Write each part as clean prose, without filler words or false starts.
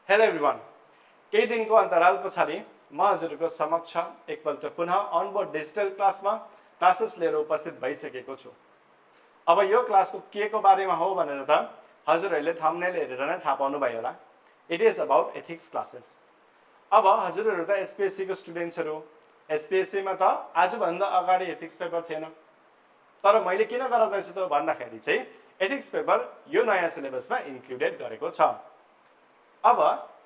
Hello everyone केही दिनको अन्तराल पछाडि म हजुरको समक्ष एकपल्ट पुनः अनबोर्ड डिजिटल क्लासमा क्लासेस लिएर उपस्थित भइसकेको छु। अब यो क्लासको के को बारेमा हो भनेर त हजुरहरूले थम्बनेल हेरेर नै थाहा पाउनु भयो होला। It is about ethics classes. अब हजुरहरू त एसपीएससी को स्टुडेन्ट्सहरू, एसपीएससी मा त आजभन्दा अगाडि एथिक्स पेपर थिएन, तर मैले किन गराउँदैछु त भन्दाखेरि चाहिँ एथिक्स पेपर यो नयाँ सिलेबसमा इन्क्लुडेड गरेको छ। अब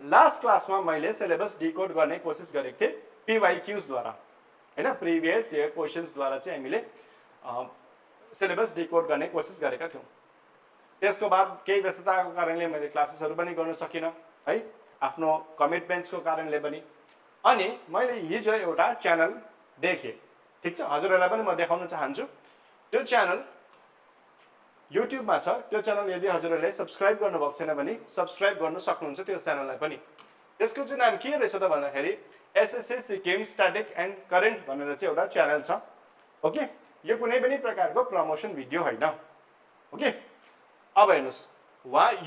लास्ट क्लासमा मैले सिलेबस डिकोड गर्ने कोसिस गरेको थिएँ पीवाईक्यूज द्वारा, हैन, प्रिभियस इयर क्वेशन्स द्वारा चाहिँ हामीले सिलेबस डिकोड गर्ने कोसिस गरेका थियौँ। त्यसको बाद केही व्यस्तताको कारणले मैले क्लासेसहरू पनि गर्न सकिनँ है, आफ्नो कमिटमेन्ट्सको कारणले पनि। अनि मैले हिजो एउटा च्यानल देखेँ, ठिक छ, हजुरहरूलाई पनि म देखाउन चाहन्छु। त्यो च्यानल युट्युबमा छ। त्यो च्यानल यदि हजुरहरूले सब्सक्राइब गर्नुभएको छैन भने सब्सक्राइब गर्नु सक्नुहुन्छ त्यो च्यानललाई पनि। त्यसको चाहिँ नाम के रहेछ त भन्दाखेरि SSC Sikkim static and current भनेर चाहिँ एउटा च्यानल छ। ओके, यो कुनै पनि प्रकारको प्रमोसन भिडियो होइन। ओके, अब हेर्नुहोस्,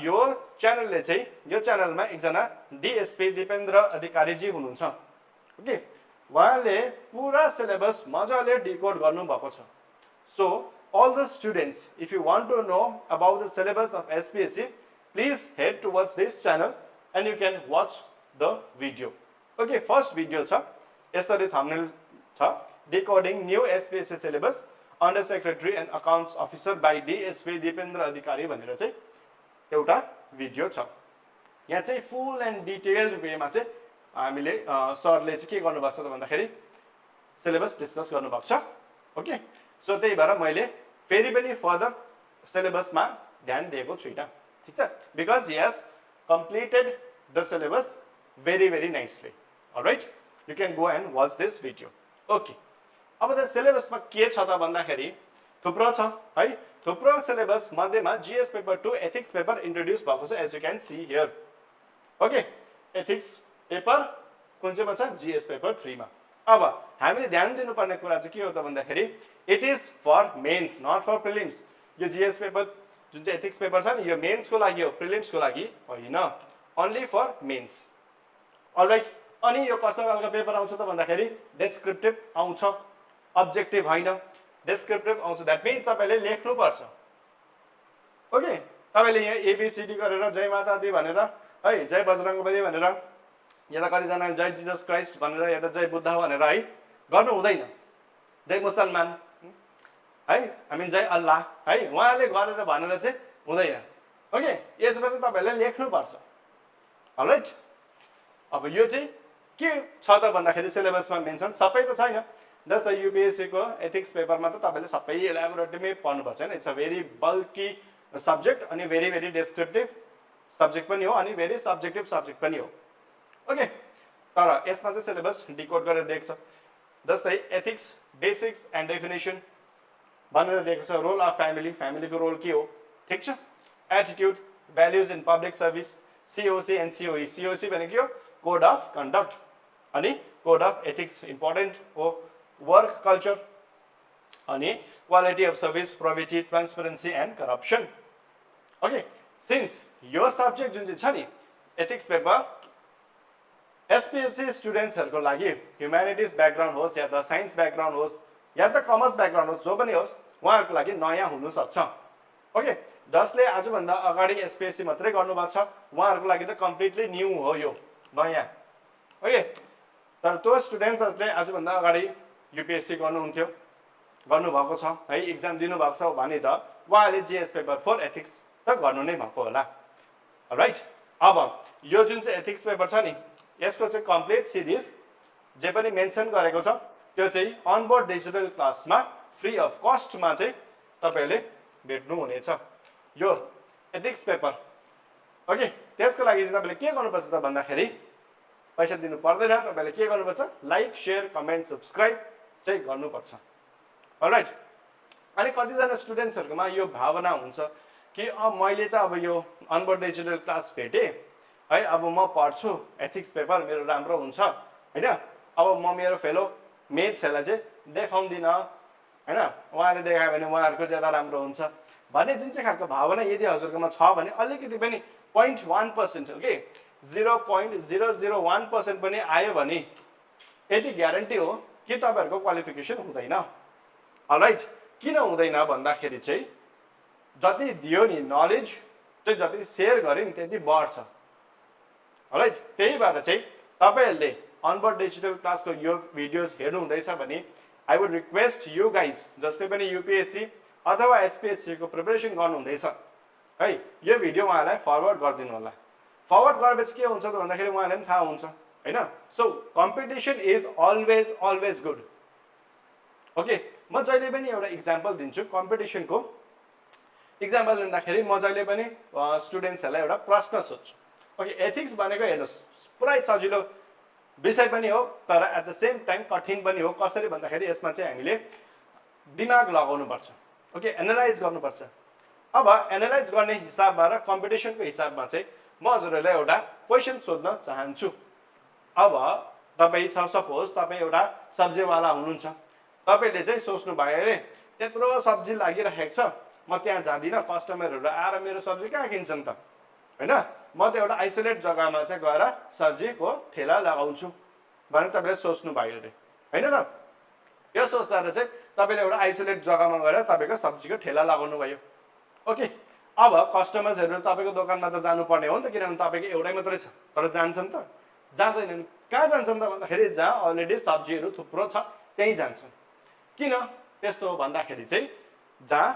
यो च्यानलले चाहिँ यो च्यानलमा एकजना डीएसपी दिपेन्द्र अधिकारीजी हुनुहुन्छ। ओके, उहाँले पुरा सिलेबस मजाले डिकोड गर्नुभएको छ। So all the students, if you want to know about the syllabus of SPSC, please head towards this channel and you can watch the video. Okay, first video छ, यसरी thumbnail छ, decoding new SPSC syllabus under secretary and accounts officer by DSP Dipendra अधिकारी भनेर चाहिँ एउटा video छ। यहाँ चाहिँ फुल and detailed वेमा चाहिँ हामीले सरले चाहिँ के गर्नुभएको छ त भन्दाखेरि सिलेबस डिस्कस गर्नुभएको छ। ओके, सो त्यही भएर मैले फेरि पनि फर्दर सिलेबसमा ध्यान दिएको छुइनँ, ठिक छ, because he has completed the syllabus very very nicely. All right, you can go and watch this video. Okay, अब त सिलेबसमा के छ त भन्दाखेरि थुप्रो छ है, थुप्रो सिलेबस मध्येमा GS paper 2 ethics paper introduce भएको छ, as you can see here. Okay, ethics paper कुन चाहिँमा छ? जीएस पेपर 3 मा। अब हामीले ध्यान दिनुपर्ने कुरा चाहिँ के हो त भन्दाखेरि it is for mains, not for prelims. यो जीएस पेपर जुन चाहिँ एथिक्स पेपर छ नि, यो मेन्सको लागि हो, प्रिलिम्सको लागि होइन, ओन्ली फर मेन्स। अलराइट, अनि यो कस्तो खालको पेपर आउँछ त भन्दाखेरि डेस्क्रिप्टिभ आउँछ, अब्जेक्टिभ होइन, डेस्क्रिप्टिभ आउँछ। द्याट मिन्स तपाईँले लेख्नुपर्छ। ओके, तपाईँले यहाँ एबिसिडी गरेर जय माता दी भनेर है, जय बजरङ्गबली भनेर, या त कतिजना जय जिजस क्राइस्ट भनेर, या त जय बुद्ध भनेर है गर्नु हुँदैन। जय मुसलमान है, हामी जय अल्लाह है, उहाँले गरेर भनेर चाहिँ हुँदैन। ओके, यसमा चाहिँ तपाईँले लेख्नुपर्छ। अलराइट, अब यो चाहिँ के छ त भन्दाखेरि सिलेबसमा मेन्सन सबै त छैन। जस्तै युपिएससी को एथिक्स पेपरमा त तपाईँले सबै एलाबोरेटिभमै पढ्नुपर्छ हैन। It's a very bulky subject अनि भेरी भेरी डेस्क्रिप्टिभ सब्जेक्ट पनि हो अनि भेरी सब्जेक्टिभ सब्जेक्ट पनि हो। ओके, तर यसमा चाहिँ सिलेबस डिकोड गरेर दिएको छ। जस्तै एथिक्स बेसिक्स एन्ड डेफिनेसन भनेर दिएको छ। रोल अफ फ्यामिली, फ्यामिलीको रोल के हो, ठिक छ। Attitude, values in public service, COC and COE. COC भनेको के हो? कोड अफ कन्डक्ट, अनि कोड अफ एथिक्स इम्पोर्टेन्ट हो। वर्क कल्चर, अनि quality of service, probity, transparency and corruption. Okay, since यो सब्जेक्ट जुन चाहिँ छ नि एथिक्स पेपर, एसपीएससी स्टुडेन्ट्सहरूको लागि ह्युम्यानिटिज ब्याकग्राउन्ड होस् या त साइन्स ब्याकग्राउन्ड होस् या त कमर्स ब्याकग्राउन्ड होस्, जो पनि होस्, उहाँहरूको लागि नयाँ हुनसक्छ। ओके, जसले आजभन्दा अगाडि एसपीएससी मात्रै गर्नुभएको छ उहाँहरूको लागि त कम्प्लिटली न्यू हो, यो नयाँ। ओके, तर त्यो स्टुडेन्ट्सहरूले आजभन्दा अगाडि युपिएससी गर्नुहुन्थ्यो, गर्नुभएको छ है, इक्जाम दिनुभएको छ भने त उहाँले जीएस पेपर 4 एथिक्स त गर्नु नै भएको होला। राइट, अब यो जुन चाहिँ एथिक्स पेपर छ नि, यसको चाहिँ कम्प्लिट सिरिज जे पनि मेन्सन गरेको छ त्यो चाहिँ अनबोर्ड डिजिटल क्लासमा फ्री अफ कस्टमा चाहिँ तपाईँले भेट्नुहुनेछ यो एथिक्स पेपर। ओके, त्यसको लागि चाहिँ तपाईँले के गर्नुपर्छ त भन्दाखेरि पैसा दिनु पर्दैन, तपाईँले के गर्नुपर्छ? लाइक, सेयर, कमेन्ट, सब्सक्राइब चाहिँ गर्नुपर्छ। अलराइट, अनि कतिजना स्टुडेन्ट्सहरूकोमा यो भावना हुन्छ कि मैले त अब यो अनबोर्ड डिजिटल क्लास भेटेँ है, अब म पढ्छु एथिक्स पेपर, मेरो राम्रो हुन्छ हैन, अब म मेरो फेलो मेट्सहरूलाई चाहिँ देखाउँदिनँ हैन, उहाँले देखायो भने उहाँहरूको ज्यादा राम्रो हुन्छ भन्ने जुन चाहिँ खालको भावना यदि हजुरकोमा छ भने अलिकति पनि 0.1% ओके 0.001% पनि आयो भने यति ग्यारेन्टी हो कि तपाईहरुको क्वालिफिकेसन हुँदैन। अलराइट, किन हुँदैन भन्दाखेरि चाहिँ जति दियो नि नलेज चाहिँ जति शेयर गर्यो नि त्यति बढ्छ। अलराइट, त्यही भएर चाहिँ तपाईहरुले अनबोर्ड डिजिटल क्लासको यो भिडियोज हेर्नु हुँदैछ भने I would request you guys जसले पनि यूपीएससी अथवा एसपीएससी को प्रिपरेसन गर्नु हुँदैछ है, यो भिडियो उहाँलाई फरवर्ड गरिदिनु होला। फरवर्ड गरेपछि के हुन्छ त भन्दाखेरि उहाँलाई पनि थाहा हुन्छ हैन। So competition is always good. Okay, म जहिले पनि एउटा इक्जाम्पल दिन्छु कम्पिटिसनको। इक्जाम्पल दिँदाखेरि म जहिले पनि स्टुडेन्ट्सहरुलाई एउटा प्रश्न सोध्छु। ओके, एथिक्स भनेको हेर्नुस् पुरै सजिलो विषय पनि हो तर एट द सेम टाइम कठिन पनि हो। कसरी भन्दाखेरि यसमा चाहिँ हामीले दिमाग लगाउनु पर्छ। ओके, एनालाइज गर्नुपर्छ। अब एनालाइज गर्ने हिसाबमा र कम्पिटिसनको हिसाबमा चाहिँ म हजुरहरुलाई एउटा क्वेशन सोध्न चाहन्छु। अब तपाई सपोज तपाई एउटा सब्जीवाला हुनुहुन्छ, तपाईले चाहिँ सोच्नु भयो अरे त्यत्रो सब्जी लागिरहेको छ, म त्यहाँ जादिन, कस्टमरहरु आएर मेरो सब्जी कहाँ किन्छन् त हैन, म त एउटा आइसोलेट जग्गामा चाहिँ गएर सब्जीको ठेला लगाउँछु भनेर तपाईले सोच्नु भयो अरे हैन त। यो सोच्दा चाहिँ तपाईले एउटा आइसोलेट जग्गामा गएर तपाईको सब्जीको ठेला लगाउनु भयो। ओके, अब कस्टमर्सहरु तपाईको दोकानमा त जानु पर्ने हो नि त, किनभने तपाईको एउटै मात्रै छ, तर जान्छन् त जाँदैनन्। कहाँ जान्छन् त भन्दाखेरि जहाँ अलरेडी सब्जीहरु थुप्रो छ त्यही जान्छन्। किन त्यस्तो हो भन्दाखेरि चाहिँ जहाँ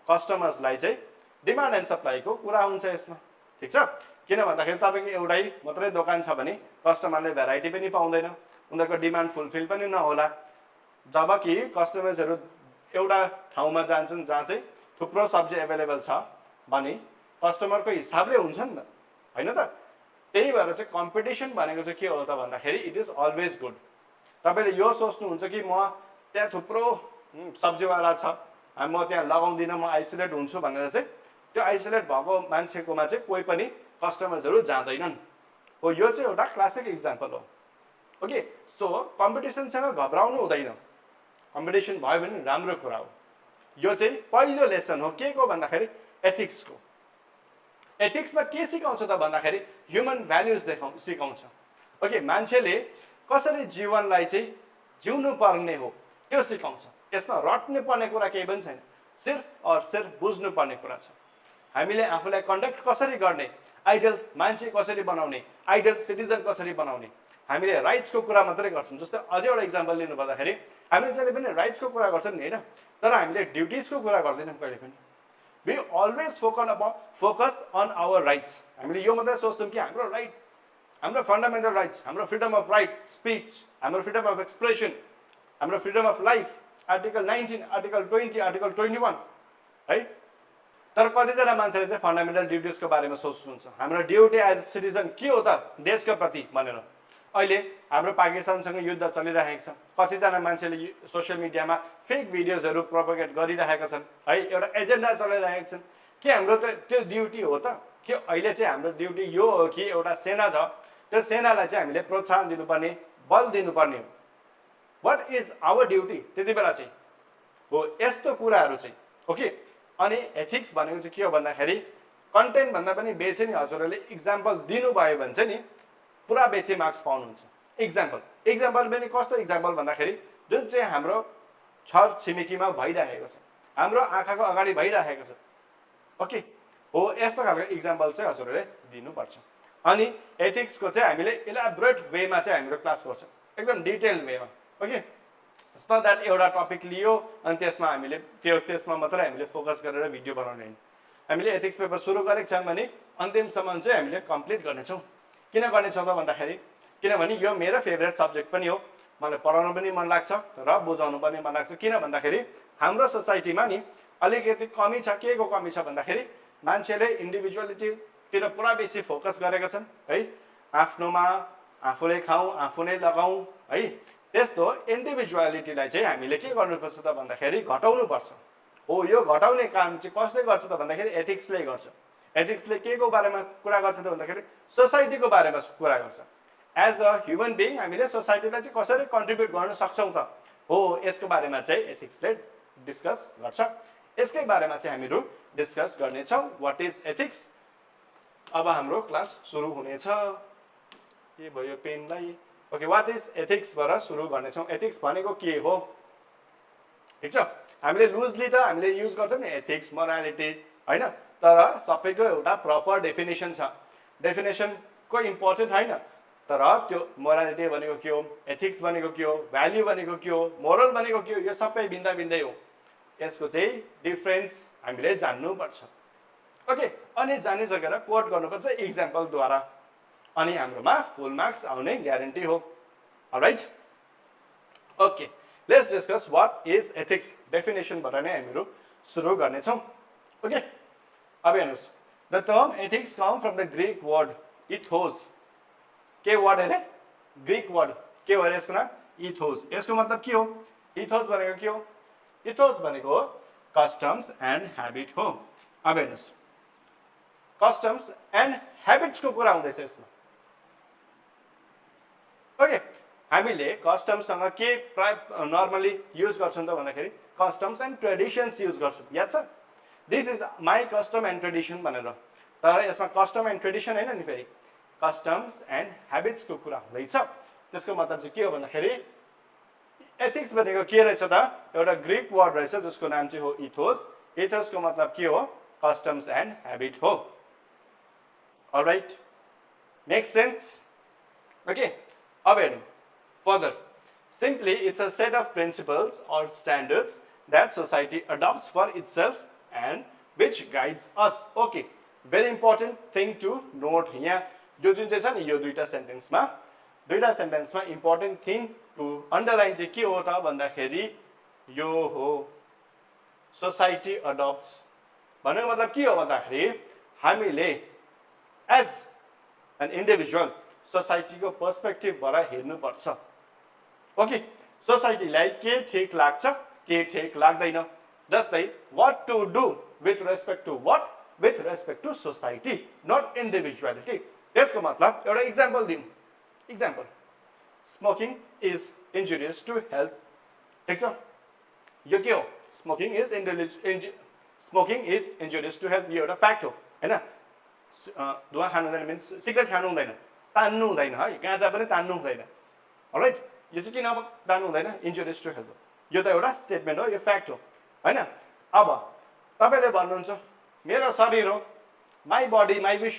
कस्टमर्सलाई चाहिँ डिमान्ड एन्ड सप्लाईको कुरा हुन्छ यसमा, ठीक छ। किन भन्दाखेरि तपाईको एउटै मात्रै दोकान छ भने कस्टमरले भेराइटी पनि पाउँदैन, उनीहरुको डिमान्ड फुलफिल पनि नहोला। जबकि कस्टमर्सहरु एउटा ठाउँमा जान्छन् जहाँ चाहिँ थुप्रो सब्जी अवेलेबल छ भने कस्टमरको हिसाबले हुन्छ नि त हैन त। त्यही भएर चाहिँ कम्पिटिसन भनेको चाहिँ के हो त भन्दाखेरि इट इज अलवेज गुड। तपाईले यो सोच्नुहुन्छ कि म त्यहाँ थुप्रो सब्जीवाला छ, म त्यहाँ लगाउँदिन, म आइसोलेट हुन्छु भनेर चाहिँ त्यो आइसोलेट भएको मान्छेकोमा चाहिँ कोही पनि कस्टमर्सहरु जाँदैनन् हो। यो चाहिँ एउटा क्लासिक एक्जाम्पल हो। ओके, सो कम्पिटिसनसँग घबराउनु हुँदैन, कम्पिटिसन भयो भने राम्रो कुरा हो। यो चाहिँ पहिलो लेसन हो के को भन्दाखेरि एथिक्सको। एथिक्समा के सिकाउँछ त भन्दाखेरि ह्युमन भ्याल्युज सिकाउँछ। ओके, मान्छेले कसरी जीवनलाई चाहिँ जिउनु पर्ने हो त्यो सिकाउँछ। यसमा रट्ने पर्ने कुरा केही पनि छैन, सिर्फ बुझ्नु पर्ने कुरा छ। हामीले आफूलाई कन्डक्ट कसरी गर्ने, आइडल मान्छे कसरी बनाउने, आइडल सिटिजन कसरी बनाउने, हामीले राइट्सको कुरा मात्रै गर्छौँ। जस्तै अझै एउटा इक्जाम्पल लिनु पर्दाखेरि हामीले जहिले पनि राइट्सको कुरा गर्छौँ नि हैन, तर हामीले ड्युटिजको कुरा गर्दैनौँ कहिले पनि। We always focus on our rights. हामीले यो मात्रै सोच्छौँ कि हाम्रो राइट, हाम्रो फन्डामेन्टल राइट्स, हाम्रो फ्रिडम अफ राइट स्पिच, हाम्रो फ्रिडम अफ एक्सप्रेसन, हाम्रो freedom of life, article 19, article 20, article 21 है। तर कतिजना मान्छेले चाहिँ फन्डामेन्टल ड्युटिजको बारेमा सोच्नुहुन्छ, हाम्रो ड्युटी एज सिटिजन के हो त देशको प्रति भनेर। अहिले हाम्रो पाकिस्तानसँग युद्ध चलिरहेको छ, कतिजना मान्छेले सोसियल मिडियामा फेक भिडियोजहरु प्रोपोगेट गरिरहेका छन् है, एउटा एजेन्डा चलाइरहेका छन्। के हाम्रो त त्यो ड्युटी हो त? के अहिले चाहिँ हाम्रो ड्युटी यो हो कि एउटा सेना छ, त्यो सेनालाई चाहिँ हामीले प्रोत्साहन दिनुपर्ने, बल दिनुपर्ने हो। व्हाट इज आवर ड्युटी त्यति बेला चाहिँ हो यस्तो कुराहरू चाहिँ। ओके, अनि एथिक्स भनेको चाहिँ के हो भन्दाखेरि कन्टेन्ट भन्दा पनि बेसी नि हजुरहरूले इक्जाम्पल दिनुभयो भने चाहिँ नि पुरा बेसी मार्क्स पाउनुहुन्छ। इक्जाम्पल पनि कस्तो इक्जाम्पल भन्दाखेरि जुन चाहिँ हाम्रो छर छिमेकीमा भइरहेको छ, हाम्रो आँखाको अगाडि भइरहेको छ। ओके, हो यस्तो खालको इक्जाम्पल चाहिँ हजुरहरूले दिनुपर्छ। अनि एथिक्सको चाहिँ हामीले इलाबोरेट वेमा चाहिँ हाम्रो क्लास गर्छ, एकदम डिटेल वेमा। ओके, सो द्याट एउटा टपिक लियो अनि त्यसमा मात्रै हामीले फोकस गरेर भिडियो बनाउने हैन। हामीले एथिक्स पेपर सुरु गरेको छौँ भने अन्तिमसम्म चाहिँ हामीले कम्प्लिट गर्नेछौँ। किन गर्नेछौँ त भन्दाखेरि किनभने यो मेरो फेभरेट सब्जेक्ट पनि हो, मलाई पढाउनु पनि मन लाग्छ र बुझाउनु पनि मन लाग्छ। किन भन्दाखेरि हाम्रो सोसाइटीमा नि अलिकति कमी छ। के को कमी छ भन्दाखेरि मान्छेले इन्डिभिजुअलिटीतिर पुरा बेसी फोकस गरेका छन् है, आफ्नोमा आफूले खाऊ आफू नै लगाऊ है। त्यस्तो इन्डिभिजुअलिटीलाई चाहिँ हामीले के गर्नुपर्छ त भन्दाखेरि घटाउनुपर्छ। हो, यो घटाउने काम चाहिँ कसले गर्छ त भन्दाखेरि एथिक्सले गर्छ। एथिक्सले के को बारेमा कुरा गर्छ त भन्दाखेरि सोसाइटीको बारेमा कुरा गर्छ। एज अ ह्युमन बिइङ हामीले सोसाइटीलाई चाहिँ कसरी कन्ट्रिब्युट गर्न सक्छौँ त हो यसको बारेमा चाहिँ एथिक्सले डिस्कस गर्छ। यसकै बारेमा चाहिँ हामीहरू डिस्कस गर्नेछौँ, व्हाट इज एथिक्स। अब हाम्रो क्लास सुरु हुनेछ। के भयो पेनलाई ओके व्हाट इज एथिक्स बाट सुरु गर्नेछौँ एथिक्स भनेको के हो ठीक छ हामीले लुजली त हामीले युज गर्छौँ नि एथिक्स मोरालिटी हैन तर सबैको एउटा प्रपर डेफिनेसन छ डेफिनेसन को इम्पोर्टेन्ट हैन तर त्यो मोरालिटी भनेको के हो एथिक्स भनेको के हो भ्याल्यु भनेको के हो मोरल भनेको के हो यो सबै भिन्दा भिन्दै हो यसको चाहिँ डिफरेन्स हामीले जान्नु पर्छ ओके अनि जानिसकेर कोट गर्नुपर्छ एक्जाम्पल द्वारा अनि हाम्रोमा फुल मार्क्स आउने ग्यारेन्टी हो all right okay let's discuss what is ethics definition बाट नै हामीहरु सुरु गर्नेछौँ ओके अब हेर्नुस् the term ethics come from the Greek word ethos के वर्ड अरे ग्रीक वर्ड के हो यसको नाम इथोस यसको मतलब के हो इथोस भनेको के हो इथोस भनेको कस्टम्स एन्ड ह्याबिट हो अब हेर्नुस् कस्टम्स एन्ड ह्याबिट्स को कुरा हुँदैछ यसमा ओके हामीले कस्टम्ससँग के प्राय नर्मली युज गर्छौं त भन्दाखेरि कस्टम्स एन्ड ट्रेडिशन्स युज गर्छौं याद छ this is my custom and tradition भनेर तर यसमा कस्टम एन्ड ट्रेडिसन हैन नि फेरि कस्टम्स एन्ड ह्याबिट्स को कुरा हुँदैछ त्यसको मतलब चाहिँ के हो भन्दाखेरि एथिक्स भनेको के रहेछ त एउटा ग्रीक वर्ड रहेछ जसको नाम चाहिँ हो इथोस इथोस को मतलब के हो कस्टम्स एन्ड ह्याबिट हो अलराइट मेक्स सेन्स ओके अब हेर्नु further simply it's a set of principles or standards that society adopts for itself and which guides us okay very important thing to note यहाँ यो जुन चाहिँ छ नि यो दुईटा सेन्टेन्समा इम्पोर्टेन्ट थिङ टु अन्डरलाइन चाहिँ के हो त भन्दाखेरि यो हो सोसाइटी अडप्ट्स भनेको मतलब के हो भन्दाखेरि हामीले एज एन इन्डिभिजुअल सोसाइटीको पर्सपेक्टिभबाट हेर्नुपर्छ ओके सोसाइटीलाई के ठीक लाग्छ के ठीक लाग्दैन जस्तै what to do with respect to what with respect to society not individuality यसको मतलब एउटा इक्जाम्पल दिउँ example smoking is injurious to health ठीक छ यो के हो smoking is injurious to health यो एउटा फ्याक्ट हो हैन धुवा खानु हुँदैन मिन्स सिगरेट खानु हुँदैन तान्नु हुँदैन है गाँजा पनि तान्नु हुँदैन अलराइट यो चाहिँ किन अब तान्नु हुँदैन इन्जुरियस टु हेल्थ यो त एउटा स्टेटमेन्ट हो यो फ्याक्ट हो हैन अब तपाईले भन्नुहुन्छ मेरो शरीर हो my body my wish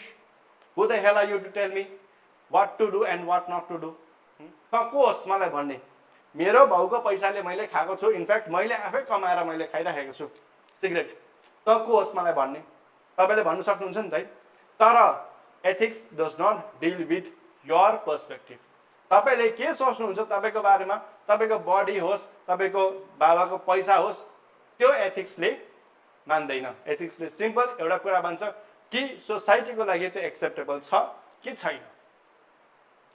who the hell are you to tell me what to do and what not to do त को होस् मलाई भन्ने मेरो भाउको पैसाले मैले खाएको छु इनफ्याक्ट मैले आफै कमाएर मैले खाइराखेको छु सिगरेट त को होस् मलाई भन्ने तपाईले भन्नु सक्नुहुन्छ नि त तर ethics does not deal with your perspective तपाईले के सोच्नुहुन्छ तपाईको बारेमा तपाईको बडी होस् तपाईको बाबाको पैसा होस् त्यो एथिक्सले मान्दैन एथिक्सले सिम्पल एउटा कुरा भन्छ कि सोसाइटीको लागि त्यो एक्सेप्टेबल छ कि छैन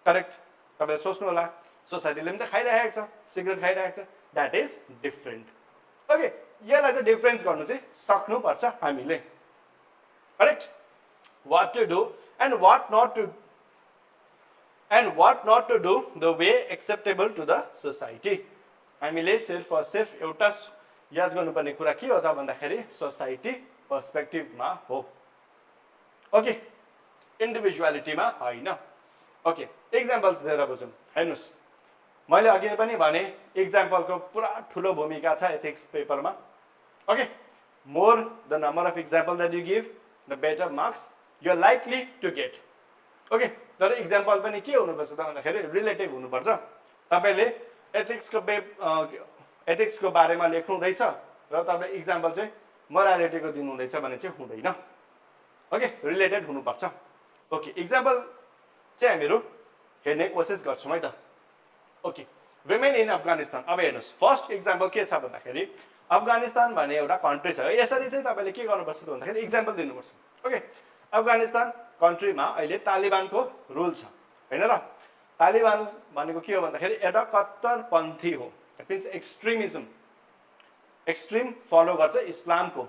करेक्ट तपाईले सोच्नु होला सोसाइटीले पनि त खाइरहेको छ सिगरेट खाइरहेको छ द्याट इज डिफरेन्ट ओके यसलाई चाहिँ डिफरेन्स गर्नु चाहिँ सक्नुपर्छ हामीले correct what to do and what not to do the way acceptable to the society हामीले सिर्फ एउटा याद गर्नुपर्ने कुरा के हो त भन्दाखेरि सोसाइटी पर्सपेक्टिभमा हो ओके इन्डिभिजुअलिटीमा हैन ओके एक्जाम्पल्स दिएर बुझौँ हेर्नुस् मैले अघि पनि भने एक्जाम्पलको पुरा ठुलो भूमिका छ एथिक्स पेपरमा okay more the number of example that you give the better marks you are likely to get okay तर एक्जाम्पल पनि के हुनुपर्छ त भन्दाखेरि रिलेटिभ हुनुपर्छ तपाईले एथिक्सको बारेमा लेख्नु हुँदैछ र तपाईले एक्जाम्पल चाहिँ मोरालिटीको दिनु हुँदैछ भने चाहिँ हुँदैन ओके रिलेटेड हुनुपर्छ ओके एक्जाम्पल चाहिँ हामीहरु हेर्ने कोसिस गर्छौं है त ओके विमेन इन अफगानिस्तान अब हेर्नुस् फर्स्ट एक्जाम्पल के छ भन्दाखेरि अफगानिस्तान भन्ने एउटा कन्ट्री छ यसरी चाहिँ तपाईले के गर्नुपर्छ त भन्दाखेरि एक्जाम्पल दिनुपर्छ ओके अफगानिस्तान कन्ट्रीमा अहिले तालिबानको रुल छ हैन र तालिबान भनेको के हो भन्दाखेरि एउटा कट्टरपन्थी हो दैट मिन्स एक्सट्रिमिज्म एक्सट्रिम फलो गर्छ इस्लामको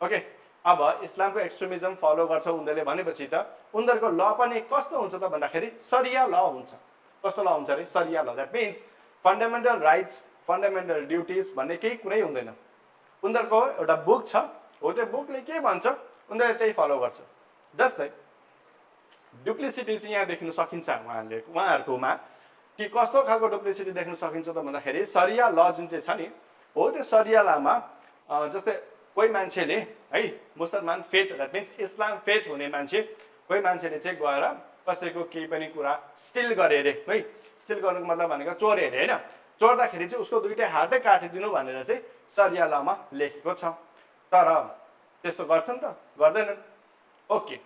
ओके अब इस्लामको एक्सट्रिमिज्म फलो गर्छ उनीहरुले भनेपछि त उनीहरुको ल पनि कस्तो हुन्छ त भन्दाखेरि शरिया ल हुन्छ कस्तो ल हुन्छ रे शरिया ल that means fundamental rights fundamental duties भन्ने केही कुरै हुँदैन उनीहरुको एउटा बुक छ हो त्यो बुकले के भन्छ उनीहरुले त्यही फलो गर्छ जस्तै डुप्लिसिटी चाहिँ यहाँ देख्न सकिन्छ उहाँहरूकोमा कि कस्तो खालको डुप्लिसिटी देख्न सकिन्छ त भन्दाखेरि सरिया ल जुन चाहिँ छ नि हो त्यो सरिया लमा जस्तै कोही मान्छेले है मुसलमान faith that means Islam faith हुने मान्छे कोही मान्छेले चाहिँ गएर कसैको केही पनि कुरा स्टिल गरे अरे है स्टिल गर्नुको मतलब भनेको चोरे अरे होइन चोर्दाखेरि चाहिँ उसको दुईटै हातै काटिदिनु भनेर चाहिँ सरिया लमा लेखेको छ तर त्यस्तो गर्छन् त गर्दैनन् ओके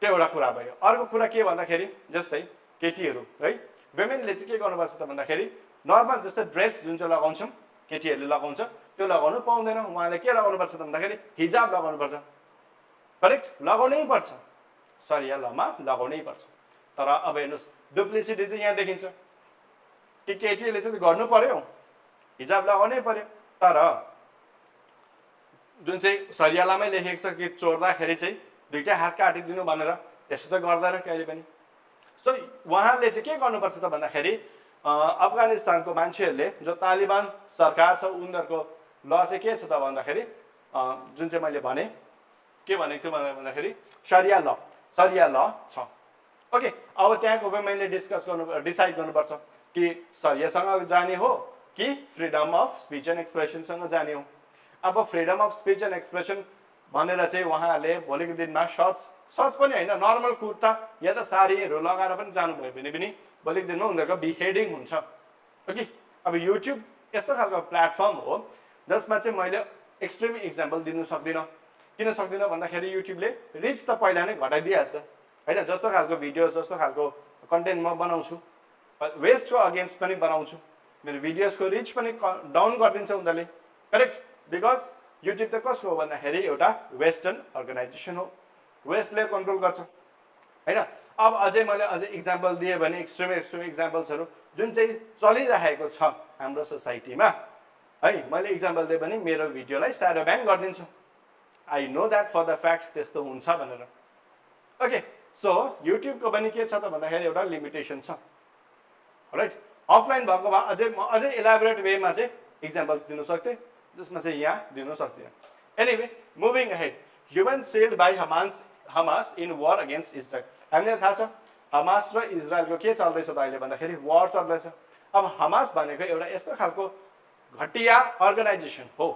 त्यो एउटा कुरा भयो अर्को कुरा के भन्दाखेरि जस्तै केटीहरू है वुमेनले चाहिँ के गर्नुपर्छ त भन्दाखेरि नर्मल जस्तै ड्रेस जुन चाहिँ लगाउँछौँ केटीहरूले लगाउँछ त्यो लगाउनु पाउँदैन उहाँले के लगाउनुपर्छ त भन्दाखेरि हिजाब लगाउनुपर्छ करेक्ट लगाउनै पर्छ सरिया लमा लगाउनै पर्छ तर अब हेर्नुहोस् डुप्लिसिटी चाहिँ यहाँ देखिन्छ कि केटीहरूले चाहिँ गर्नु पर्यो हिजाब लगाउनै पर्यो तर जुन चाहिँ सरिया लमै लेखेको छ कि चोर्दाखेरि चाहिँ दुईटै हात काटिदिनु भनेर त्यसो त गर्दैन कहिले पनि सो उहाँले चाहिँ के गर्नुपर्छ त भन्दाखेरि अफगानिस्तानको मान्छेहरूले जो तालिबान सरकार छ उनीहरूको ल चाहिँ के छ त भन्दाखेरि जुन चाहिँ मैले भने के भनेको थियो भन्दाखेरि सरिया ल छ ओके अब त्यहाँको वुमेनले डिसाइड गर्नुपर्छ कि सरियासँग जाने हो कि फ्रिडम अफ स्पिच एन्ड एक्सप्रेसनसँग जाने हो अब freedom of speech and expression भनेर चाहिँ उहाँहरूले भोलिको दिनमा सर्ट्स पनि होइन नर्मल कुर्ता या त साडीहरू लगाएर पनि जानुभयो भने पनि भोलिको दिनमा उनीहरूको बिहेडिङ हुन्छ ओके अब युट्युब यस्तो खालको प्लेटफर्म हो जसमा चाहिँ मैले एक्सट्रिम इक्जाम्पल दिनु सक्दिनँ किन सक्दिनँ भन्दाखेरि युट्युबले रिच त पहिला नै घटाइदिइहाल्छ होइन जस्तो खालको भिडियोज जस्तो खालको कन्टेन्ट म बनाउँछु वेस्टको अगेन्स्ट पनि बनाउँछु मेरो भिडियोजको रिच पनि डाउन गरिदिन्छ उनीहरूले करेक्ट बिकज युट्युब त कसको हो भन्दाखेरि एउटा वेस्टर्न अर्गनाइजेसन हो वेस्टले कन्ट्रोल गर्छ होइन अब मैले अझै इक्जाम्पल दिएँ भने एक्सट्रिम इक्जाम्पल्सहरू जुन चाहिँ चलिरहेको छ हाम्रो सोसाइटीमा है मैले इक्जाम्पल दिएँ भने मेरो भिडियोलाई स्याडो ब्यान गरिदिन्छु I know that for the fact त्यस्तो हुन्छ भनेर ओके सो युट्युबको पनि के छ त भन्दाखेरि एउटा लिमिटेसन छ राइट अफलाइन भएको भए अझै इलाबोरेट वेमा चाहिँ इक्जाम्पल्स दिनु सक्थेँ जसमा चाहिँ यहाँ दिनु सक्दिनँ anyway moving ahead human sailed by Hamas in war against Israel हामीलाई थाहा छ हमास र इजरायलको के चल्दैछ त अहिले भन्दाखेरि वार चल्दैछ अब हमास भनेको एउटा यस्तो खालको घटिया अर्गनाइजेसन हो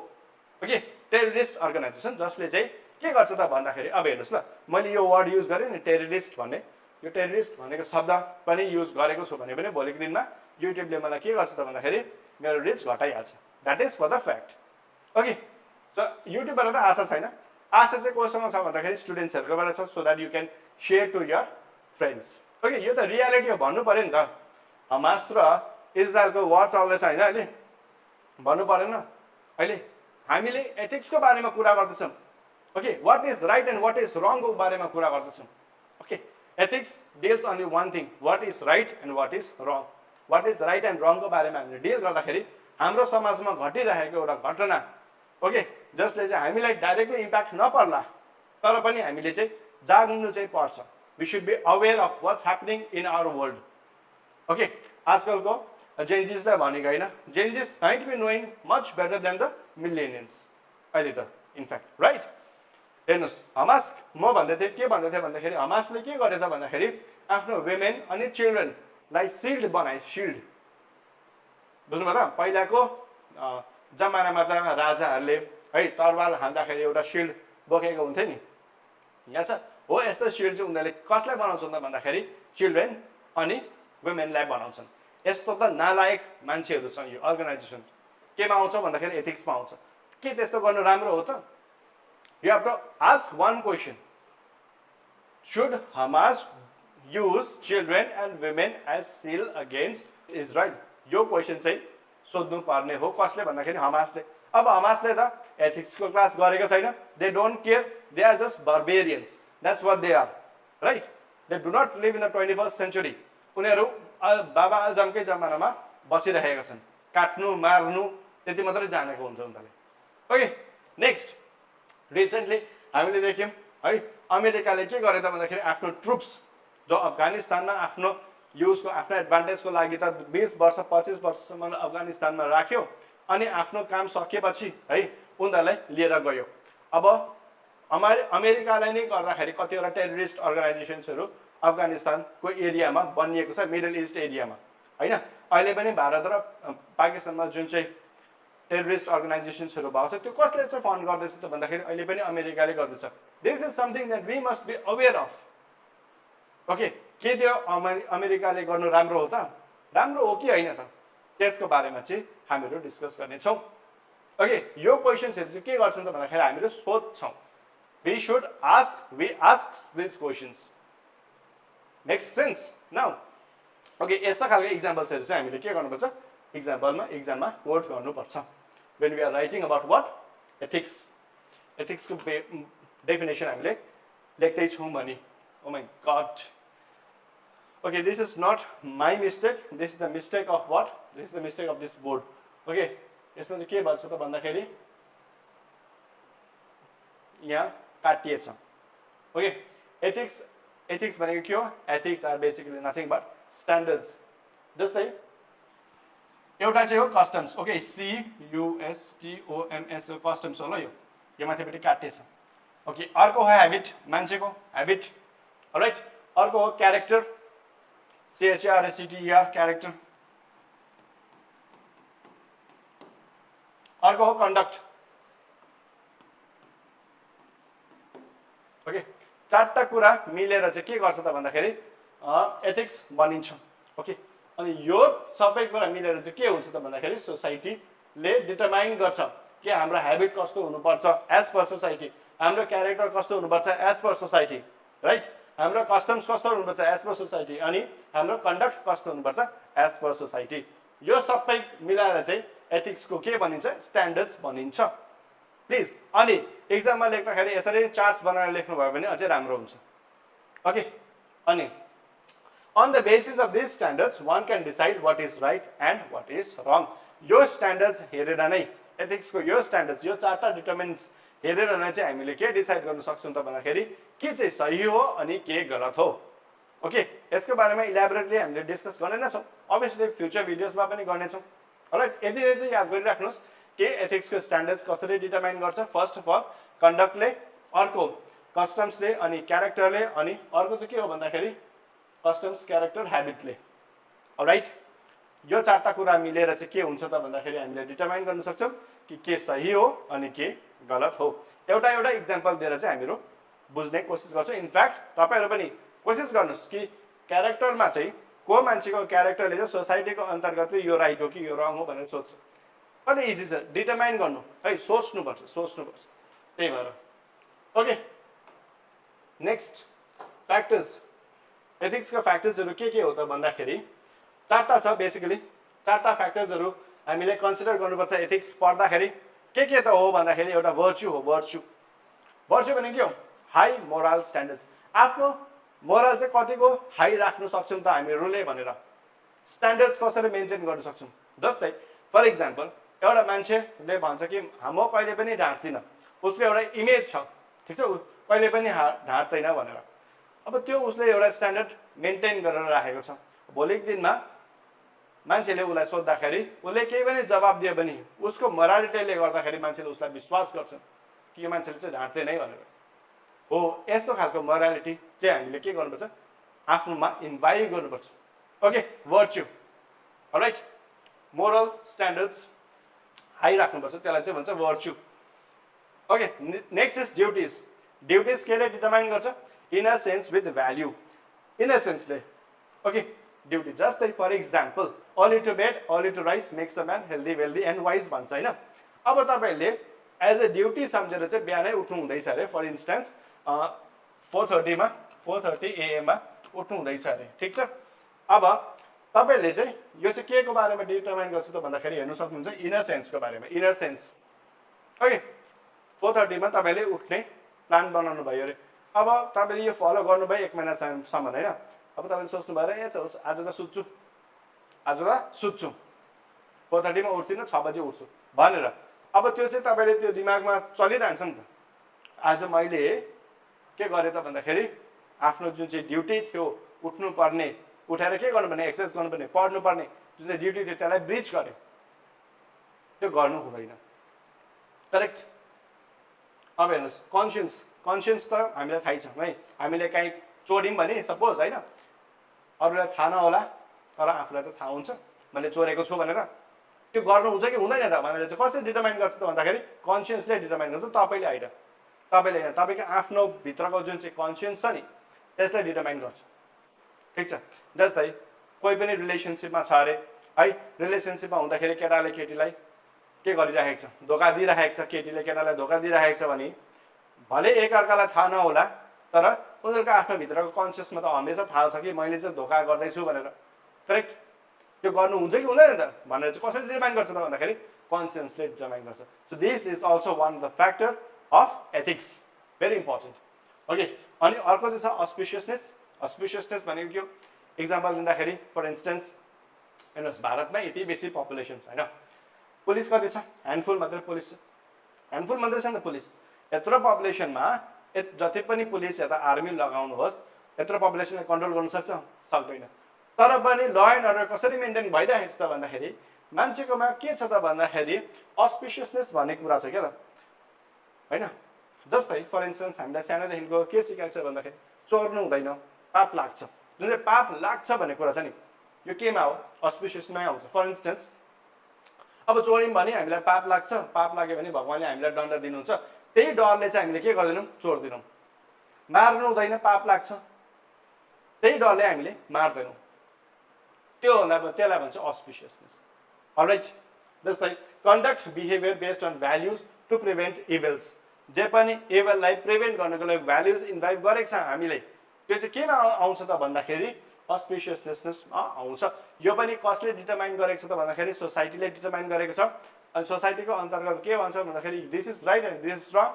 ओके टेररिस्ट अर्गनाइजेसन जसले चाहिँ के गर्छ त भन्दाखेरि अब हेर्नुहोस् ल मैले यो वर्ड युज गरेँ नि टेररिस्ट भन्ने यो टेररिस्ट भनेको शब्द पनि युज गरेको छु भने पनि भोलिको दिनमा युट्युबले मलाई के गर्छ त भन्दाखेरि मेरो रिच घटाइहाल्छ that is for the fact okay so युट्युबबाट त आशा छैन आशा चाहिँ कोसँग छ भन्दाखेरि स्टुडेन्ट्सहरूकोबाट छ so that you can share to your friends okay यो त रियालिटी हो भन्नु पऱ्यो नि त हमास र इजरायलको वार चल्दैछ होइन अहिले भन्नु परेन अहिले हामीले एथिक्सको बारेमा कुरा गर्दैछौँ okay what is right and what is रङको बारेमा कुरा गर्दैछौँ okay ethics deals only one thing what is right and what is wrong what is right and रङको बारेमा हामीले डिल गर्दाखेरि हाम्रो समाजमा घटिरहेको एउटा घटना ओके जसले चाहिँ हामीलाई डाइरेक्टली इम्प्याक्ट नपर्ला तर पनि हामीले चाहिँ जाग्नु चाहिँ पर्छ we should be aware of what's happening in our world okay आजकलको जेन्जिसलाई भनेको होइन Gen Zs might be knowing much better than the millennials अहिले त इनफ्याक्ट राइट हेर्नुहोस् हमास म भन्दै थिएँ के भन्दै थिएँ भन्दाखेरि हमासले के गर्यो त भन्दाखेरि आफ्नो वुमेन अनि चिल्ड्रेनलाई सिल्ड बनाए सिल्ड बुझ्नुभयो त पहिलाको जमानामा चाहिँ राजाहरूले है तरवार हान्दाखेरि एउटा सिल्ड बोकेको हुन्थ्यो नि यहाँ छ हो यस्तो सिल्ड चाहिँ उनीहरूले कसलाई बनाउँछन् त भन्दाखेरि चिल्ड्रेन अनि वुमेनलाई बनाउँछन् यस्तो त नालायक मान्छेहरू छन् यो अर्गनाइजेसन केमा आउँछ भन्दाखेरि एथिक्समा आउँछ के त्यस्तो गर्नु राम्रो हो त you have to ask one question should Hamas use children and women as shield against Israel यो क्वेसन चाहिँ सोध्नु पर्ने हो कसले भन्दाखेरि हमासले अब हमासले त एथिक्सको क्लास गरेको छैन they don't care they are just barbarians that's what they are right they do not live in the 21st century उनीहरू बाबा आजमकै जमानामा बसिरहेका छन् काट्नु मार्नु त्यति मात्रै जानेको हुन्छ उनीहरूले ओके नेक्स्ट रिसेन्टली हामीले देख्यौँ है अमेरिकाले के गरे त भन्दाखेरि आफ्नो ट्रुप्स जो अफगानिस्तानमा आफ्नो युजको आफ्नो एडभान्टेजको लागि त 20 वर्ष 25 वर्षसम्म अफगानिस्तानमा राख्यो अनि आफ्नो काम सकिएपछि है उनीहरूलाई लिएर गयो अब अमेरिकालाई नै गर्दाखेरि कतिवटा टेररिस्ट अर्गनाइजेसन्सहरू अफगानिस्तानको एरियामा बनिएको छ, मिडल इस्ट एरियामा हैन। अहिले पनि भारत र पाकिस्तानमा जुन चाहिँ टेररिस्ट अर्गनाइजेसन्सहरू भएको छ त्यो कसले चाहिँ फन्ड गर्दैछ त भन्दाखेरि अहिले पनि अमेरिकाले गर्दैछ। This is something that we must be aware of. Okay, के त्यो अमेरिकाले गर्नु राम्रो हो त, राम्रो हो कि होइन त, त्यसको बारेमा चाहिँ हामीहरू डिस्कस गर्नेछौँ। ओके, यो क्वेसन्सहरू चाहिँ के गर्छन् त भन्दाखेरि हामीहरू सोध्छौँ। We should ask, we ask this questions. Makes sense now? Okay, यस्ता खालको इक्जाम्पल्सहरू चाहिँ हामीले के गर्नुपर्छ, एक्जाममा कोट गर्नुपर्छ। when we are writing about what? Ethics. Ethics को डेफिनेसन हामीले लेख्दै छौँ भने, oh my god. Okay, this is not my mistake. This is the mistake of what? This is the mistake of this board. Okay, यसमा चाहिँ के भन्छ त भन्दाखेरि यहाँ काटिएछ। ओके, एथिक्स भनेको के हो? Ethics are basically nothing but standards. जस्तै एउटा चाहिँ हो कस्टम्स। ओके, CUSTOMS कस्टम्स हो ल, यो माथिपट्टि काटिएछ। ओके, अर्को हो ह्याबिट, मान्छेको ह्याबिट, राइट। अर्को हो क्यारेक्टर, CHARACTER क्यारेक्टर। अर्को हो कन्डक्ट। ओके, चारवटा कुरा मिलेर चाहिँ के गर्छ त भन्दाखेरि एथिक्स बनिन्छ। ओके, अनि यो सबै कुरा मिलेर चाहिँ के हुन्छ त भन्दाखेरि सोसाइटीले डिटरमाइन गर्छ कि हाम्रो ह्याबिट कस्तो हुनुपर्छ एज पर सोसाइटी, हाम्रो क्यारेक्टर कस्तो हुनुपर्छ एज पर सोसाइटी, राइट। हाम्रो कस्टम्स कस्तो हुनुपर्छ एज पर सोसाइटी, अनि हाम्रो कन्डक्ट कस्तो हुनुपर्छ एज पर सोसाइटी। यो सबै मिलाएर चाहिँ एथिक्सको के बनिन्छ? स्ट्यान्डर्ड्स बनिन्छ। प्लिज, अनि एक्जाममा लेख्दाखेरि यसरी चार्ट्स बनाएर लेख्नुभयो भने अझै राम्रो हुन्छ। ओके, अनि on the basis of these standards one can decide what is right and what is wrong. यो स्ट्यान्डर्ड्स हेरेर नै एथिक्सको यो स्ट्यान्डर्ड्स, यो चारवटा डिटरमिनेन्ट्स हेरेर नै चाहिँ हामीले के डिसाइड गर्न सक्छौँ त भन्दाखेरि के चाहिँ सही हो अनि के गलत हो। ओके, यसको बारेमा इलाबोरेटली हामीले डिस्कस गर्ने नै छौँ, अभियसली फ्युचर भिडियोजमा पनि गर्नेछौँ। राइट, यति चाहिँ याद गरिराख्नुहोस् के एथिक्सको स्ट्यान्डर्ड्स कसरी डिटरमाइन गर्छ। फर्स्ट अफ अल कन्डक्टले, अर्को कस्टम्सले, अनि क्यारेक्टरले, अनि अर्को चाहिँ के हो भन्दाखेरि कस्टम्स, क्यारेक्टर, ह्याबिटले। राइट, यो चारवटा कुरा मिलेर चाहिँ के हुन्छ त भन्दाखेरि हामीले डिटरमाइन गर्न सक्छौँ कि के सही हो अनि के गलत हो। एउटा इक्जाम्पल दिएर चाहिँ हामीहरू बुझ्ने कोसिस गर्छौँ। इनफ्याक्ट तपाईँहरू पनि कोसिस गर्नुहोस् कि क्यारेक्टरमा चाहिँ को मान्छेको क्यारेक्टरले चाहिँ सोसाइटीको अन्तर्गत यो राइट हो कि यो रङ हो भनेर सोध्छ। कति इजी छ डिटरमाइन गर्नु है, सोच्नुपर्छ। त्यही भएर ओके, नेक्स्ट फ्याक्टर्स। एथिक्सका फ्याक्टर्सहरू के हो त भन्दाखेरि चारवटा छ बेसिकली। चारवटा फ्याक्टर्सहरू हामीले कन्सिडर गर्नुपर्छ एथिक्स पढ्दाखेरि। के त हो भन्दाखेरि एउटा भर्च्यु हो। भर्च्यु भनेको के हो? High moral standards. आफ्नो मोरल चाहिँ कतिको हाई राख्न सक्छौँ त हामीहरूले भनेर स्ट्यान्डर्ड्स कसरी मेन्टेन गर्न सक्छौँ। जस्तै फर इक्जाम्पल एउटा मान्छेले भन्छ कि म कहिले पनि ढाँट्दिनँ, उसको एउटा इमेज छ, ठिक छ, कहिले पनि ढाँट्दैन भनेर। अब त्यो उसले एउटा स्ट्यान्डर्ड मेन्टेन गरेर राखेको छ। भोलिको दिनमा मान्छेले उसलाई सोद्धाखेरि उसले केही पनि जवाब दियो भने उसको मोरालिटीले गर्दाखेरि मान्छेले उसलाई विश्वास गर्छ कि यो मान्छेले चाहिँ ढाँट्दैन है भनेर। हो, यस्तो खालको मोरालिटी चाहिँ हामीले के गर्नुपर्छ? आफ्नोमा इन्भाइभ गर्नुपर्छ। Okay, virtue, right, moral standards high राख्नुपर्छ, त्यसलाई चाहिँ भन्छ virtue. Okay, next is duties. Duties केले डिटरमाइन गर्छ? Inner sense with value. Inner सेन्सले ओके ड्युटी। जस्तै for example early to bed early to rise makes a man healthy wealthy and wise भन्छ होइन। अब तपाईँले एज अ ड्युटी सम्झेर चाहिँ बिहानै उठ्नु हुँदैछ अरे। फर इन्स्टेन्स 4:30 AM मा उठ्नु हुँदैछ अरे, ठिक छ। अब तपाईँले चाहिँ यो चाहिँ के को बारेमा डिटरमाइन गर्छ त भन्दाखेरि हेर्नु सक्नुहुन्छ इनर सेन्सको बारेमा। इनर सेन्स ओके 4:30 मा तपाईँले उठ्ने प्लान बनाउनु भयो अरे। अब तपाईँले यो फलो गर्नुभयो 1 महिनासम्म होइन। अब तपाईँले सोच्नु भयो ए आज त सुत्छु 4:30 मा उठ्दिनँ 6 बजे उठ्छु भनेर। अब त्यो चाहिँ तपाईँले त्यो दिमागमा चलिरहन्छ नि त। आज मैले के गरेँ त भन्दाखेरि आफ्नो जुन चाहिँ ड्युटी थियो उठ्नुपर्ने, उठेर के गर्नुपर्ने, एक्सर्साइज गर्नुपर्ने, पढ्नुपर्ने जुन चाहिँ ड्युटी थियो त्यसलाई ब्रिच गरेँ। त्यो गर्नु हुँदैन, करेक्ट। अब हेर्नुहोस् कन्सियन्स त हामीलाई थाहै छ है। हामीले काहीँ चोरिम भने सपोज हैन अरूलाई थाहा नहोला तर आफूलाई त थाहा हुन्छ मैले चोरेको छु भनेर त्यो गर्नु हुन्छ कि हुँदैन त भनेर चाहिँ कसले डिटरमाइन गर्छ त भन्दाखेरि कन्सियन्सले डिटरमाइन गर्छ तपाईले हैन तपाईले हैन तपाईको आफ्नो भित्रको जुन चाहिँ कन्सियन्स छ नि त्यसले डिटरमाइन गर्छ ठीक छ जस्तै कोही पनि रिलेसनशिपमा छ अरे है रिलेसनशिपमा हुँदाखेरि केटाले केटीलाई के गरिरहेको छ धोका दिइरहेको छ केटीले केटालाई धोका दिइरहेको छ भने भले एकअर्कालाई थाहा नहोला तर उनीहरूको आफ्नो भित्रको कन्सियसमा त हमेसा थाहा छ कि मैले चाहिँ धोका गर्दैछु भनेर करेक्ट त्यो गर्नु हुन्छ कि हुँदैन त भनेर चाहिँ कसरी डिटरमाइन गर्छ त भन्दाखेरि कन्सियन्सले डिटरमाइन गर्छ so this is also one of the factor of ethics very important okay अनि अर्को चाहिँ छ अस्पिसियसनेस भनेको के हो एक्जाम्पल दिँदाखेरि फर इन्स्टेन्स हेर्नुहोस् भारतमा यति बेसी पपुलेसन छ होइन पुलिस कति छ ह्यान्डफुल मात्रै पुलिस छ ह्यान्डफुल मात्रै छ नि त पुलिस यत्रो पपुलेसनमा जति पनि पुलिस या त आर्मी लगाउनुहोस् यत्रो पपुलेसनलाई कन्ट्रोल गर्न सक्छ सक्दैन तर पनि ल एन्ड अर्डर कसरी मेन्टेन भइरहेको छ त भन्दाखेरि मान्छेकोमा के छ त भन्दाखेरि अस्पिसियसनेस भन्ने कुरा छ क्या त होइन जस्तै फर इन्स्टेन्स हामीलाई सानोदेखिको के सिकाएको छ भन्दाखेरि चोर्नु हुँदैन पाप लाग्छ जुन चाहिँ पाप लाग्छ भन्ने कुरा छ नि यो केमा हो अस्पिसियसमै आउँछ फर इन्स्टेन्स अब चोर्यौँ भने हामीलाई पाप लाग्छ पाप लाग्यो भने भगवान्ले हामीलाई दण्ड दिनुहुन्छ त्यही डरले चाहिँ हामीले के गर्दैनौँ चोर्दैनौँ मार्नु हुँदैन पाप लाग्छ त्यही डरले हामीले मार्दैनौँ त्यो त्यसलाई भन्छ अस्पिसियसनेस अलराइट जस्तै conduct behaviour based on values to prevent evils जे पनि इभललाई प्रिभेन्ट गर्नको लागि भ्याल्युज इन्भाइभ गरेको छ हामीले त्यो चाहिँ केमा आउँछ त भन्दाखेरि अस्पिसियसनेसमा आउँछ यो पनि कसले डिटरमाइन गरेको छ त भन्दाखेरि सोसाइटीले डिटरमाइन गरेको छ अनि सोसाइटीको अन्तर्गत के भन्छ भन्दाखेरि this is right and this is wrong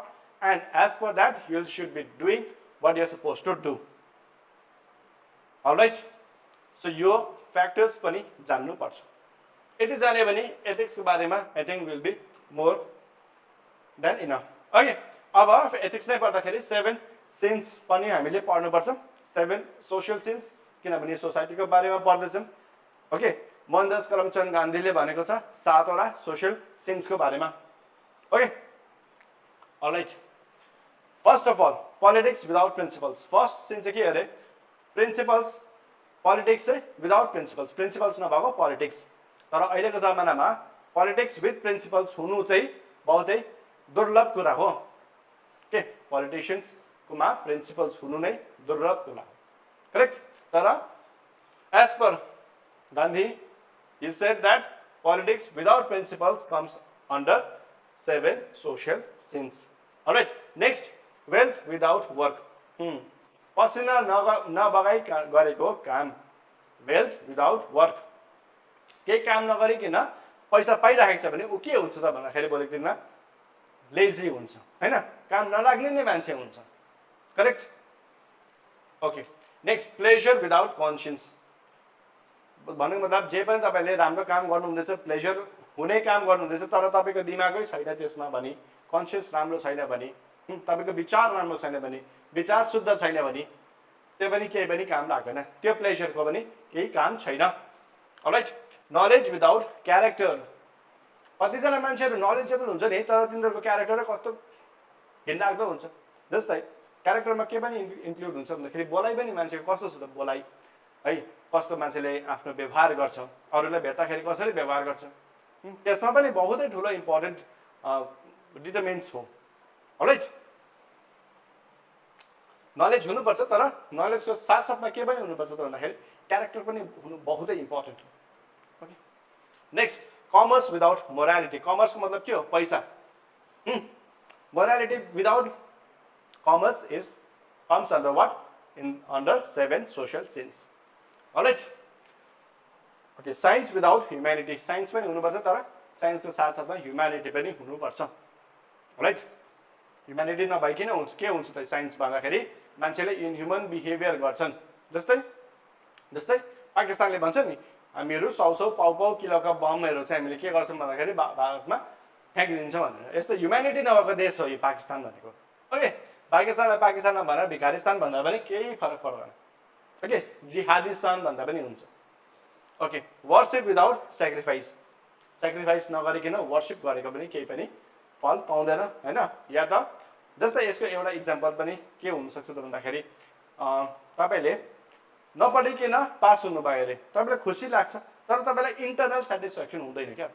and as per that you should be doing what you are suppose to do alright so यो फ्याक्टर्स पनि जान्नुपर्छ यति जाने भने एथिक्सको बारेमा I think will be more than enough okay अब ethics नै पर्दाखेरि 7 सिन्स पनि हामीले पढ्नुपर्छ 7 सोसियल सिन्स किनभने सोसाइटीको बारेमा पढ्दैछौँ ओके मोहनदास करमचन्द गान्धीले भनेको छ 7 वटा सोसियल सिन्सको बारेमा okay alright first of all politics without principles first sin चाहिँ के अरे प्रिन्सिपल्स पोलिटिक्स चाहिँ विदाउट प्रिन्सिपल्स नभएको पोलिटिक्स तर अहिलेको जमानामा पोलिटिक्स विथ प्रिन्सिपल्स हुनु चाहिँ बहुतै दुर्लभ कुरा हो के पोलिटिसियन्सकोमा प्रिन्सिपल्स हुनु नै दुर्लभ कुरा हो करेक्ट तर as per Gandhi he said that politics without principles comes under 7 social sins alright next wealth without work पसिना नबगाई गरेको काम wealth without work केही काम नगरिकन पैसा पाइरहेको छ भने उ के हुन्छ त भन्दाखेरि भोलिको दिनमा लेजी हुन्छ हैन काम नलाग्ने नै मान्छे हुन्छ correct okay next pleasure without conscience भन्नुको मतलब जे पनि तपाईले राम्रो काम गर्नुहुँदैछ प्लेजर हुने काम गर्नुहुँदैछ तर तपाईको दिमागै छैन त्यसमा भने कन्सियस राम्रो छैन भने तपाईको विचार राम्रो छैन भने विचार शुद्ध छैन भने त्यो पनि केही पनि काम लाग्दैन त्यो प्लेजरको पनि केही काम छैन अलराइट नलेज विदाउट क्यारेक्टर कतिजना मान्छेहरू नलेजेबल हुन्छ नि तर तिनीहरूको क्यारेक्टर कस्तो घिनलाग्दो हुन्छ जस्तै क्यारेक्टरमा के पनि इन्क्लुड हुन्छ भन्दाखेरि बोलाइ पनि मान्छेको कस्तो छ त बोलाइ है कस्तो मान्छेले आफ्नो व्यवहार गर्छ अरूलाई भेट्दाखेरि कसरी व्यवहार गर्छ त्यसमा पनि बहुतै ठुलो इम्पोर्टेन्ट डिटरमिन्स हो अलराइट नलेज हुनुपर्छ तर नलेजको साथसाथमा के पनि हुनुपर्छ त भन्दाखेरि क्यारेक्टर पनि हुनु बहुतै इम्पोर्टेन्ट हो okay next commerce without morality कमर्सको मतलब के हो पैसा morality without commerce is comes under what in under 7 social sins alright okay science without humanity science पनि हुनुपर्छ तर साइन्सको साथसाथमा ह्युम्यानिटी पनि हुनुपर्छ राइट ह्युम्यानिटी नभइकन हुन्छ के हुन्छ त साइन्स भन्दाखेरि मान्छेले इनह्युमन बिहेभियर गर्छन् जस्तै पाकिस्तानले भन्छ नि हामीहरू 100 पाउ किलोका बमहरू चाहिँ हामीले के गर्छौँ भन्दाखेरि भारतमा फ्याँकिदिन्छौँ भनेर यस्तो ह्युम्यानिटी नभएको देश हो यो पाकिस्तान भनेको ओके पाकिस्तानलाई पाकिस्तानमा भनेर भिखारिस्तान भन्दा पनि केही फरक पर्दैन ओके जिहादिस्तान भन्दा पनि हुन्छ ओके वर्शिप विदाउट सेक्रिफाइस नगरिकन वर्शिप गरेको पनि केही पनि फल पाउँदैन हैन या त जस्तै यसको एउटा इक्जाम्पल पनि के हुन सक्छ त भन्दाखेरि तपाईले नपढिकिन पास हुनुभयो अरे तपाईलाई खुसी लाग्छ तर तपाईलाई इन्टरनल सेटिस्फ्याक्सन हुँदैन क्या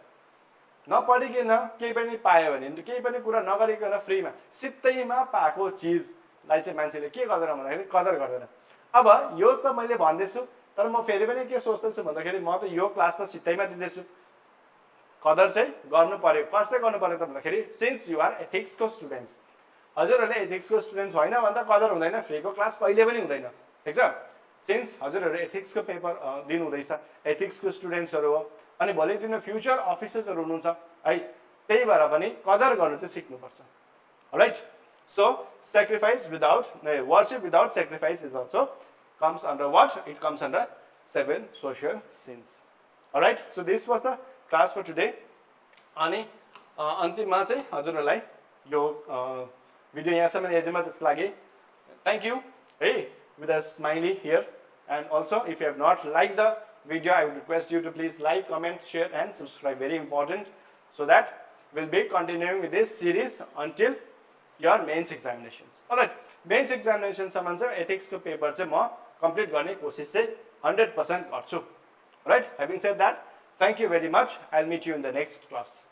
नपढिकिन केही पनि पायो भने केही पनि कुरा नगरिकन फ्रीमा सित्तैमा पाएको चिजलाई चाहिँ मान्छेले के गर्दैन भन्दाखेरि कदर गर्दैन अब यो त मैले भन्दैछु तर म फेरि पनि के सोच्दैछु भन्दाखेरि म त यो क्लास त सित्तैमा दिँदैछु कदर चाहिँ गर्नु पर्यो कसले गर्नु पर्यो त भन्दाखेरि सिन्स यु आर एथिक्सको स्टुडेन्ट्स हजुरहरूले एथिक्सको स्टुडेन्ट्स होइन भन्दा कदर हुँदैन फ्रीको क्लास कहिले पनि हुँदैन ठिक छ सिन्स हजुरहरू एथिक्सको पेपर दिनुहुँदैछ एथिक्सको स्टुडेन्ट्सहरू हो अनि भोलिको दिनमा फ्युचर अफिसर्सहरू हुनुहुन्छ है त्यही भएर पनि कदर गर्नु चाहिँ सिक्नुपर्छ right so sacrifice without worship without sacrifice is also comes under what? It comes under 7 social sins. Alright, so this was the class for today. अनि अन्तिममा चाहिँ हजुरहरूलाई यो भिडियो यहाँसम्म हेरिदिनुमा त्यसको लागि thank you. Hey, with a smiley here. And also, if you have not liked the video, I would request you to please like, comment, share, and subscribe. Very important. So that we'll be continuing with this series until your mains examinations. Alright, mains examination सम्म चाहिँ ethics को paper चाहिँ म complete गर्ने कोशिश चाहिँ 100% गर्छु. Right? Having said that, thank you very much. I'll meet you in the next class.